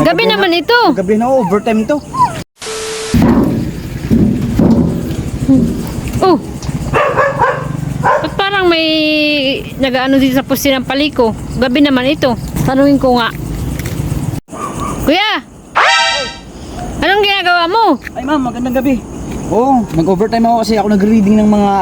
Gabi naman ito. Gabi na, overtime to. Oh. Ba't parang may nag-ano dito sa pusti ng paliko? Gabi naman ito. Tanungin ko nga. Kuya! Anong ginagawa mo? Ay ma'am, magandang gabi. Oo, nag-overtime ako kasi ako nag-reading ng mga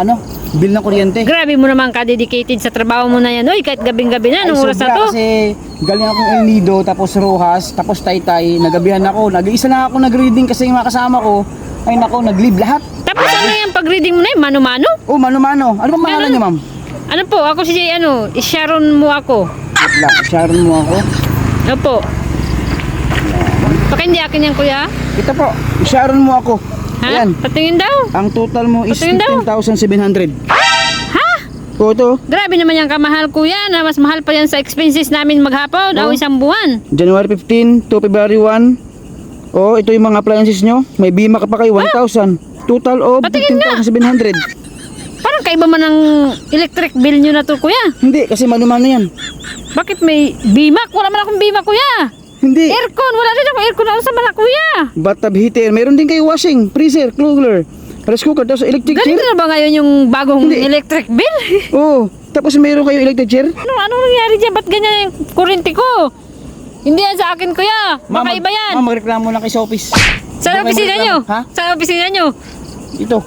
bill ng kuryente. Grabe mo naman ka-dedicated sa trabaho mo na yan. Uy, kahit gabing-gabi na, anong oras na to? Kasi galing akong El Nido, tapos Rojas, tapos Taytay, nagabihan ako. Nag-iisa lang ako nag-reading kasi yung mga kasama ko, ay nako, nag-leave lahat. Tapos ano yung pag-reading mo na yun? Mano-mano? Oh, mano-mano. Ano bang pangalan niyo, ma'am? Ano po? Ako si Sharon mo ako. Wait lang, Sharon mo ako. Opo. Baka hindi akin yan, kuya? Ito po, Sharon mo ako. Ha? Ayan. Patingin daw. Ang total mo is Patingin daw. 15,700. Ha? Oo, ito. Grabe naman yan kamahal, kuya, na mas mahal pa yan sa expenses namin maghapon o Oh. isang buwan. January 15 to February 1. Oh, ito yung mga appliances nyo. May bima ka pa kayo, 1,000. Total of Patingin nga. 15,700. Parang kaiba man ang electric bill nyo na to, kuya. Hindi, kasi mano-mano yan. Bakit may bimak? Wala man akong bimak, kuya. Hindi. Aircon, wala rin akong aircon. Ano sa mana, kuya? Bathtub heater. Meron din kayo washing, freezer, cooler, rice cooker, tapos electric Ganito chair. na ba ngayon yung bagong Hindi. electric bill? Oo. Tapos meron kayo electric chair. Anong nangyari dyan? Ba't ganyan yung kuryente ko? Hindi yan sa akin, kuya. Baka iba yan. Ma'am, magreklamo lang kayo sa office. Sa Baka opisina magreklamo. nyo? Ha? Sa opisina nyo? Ito.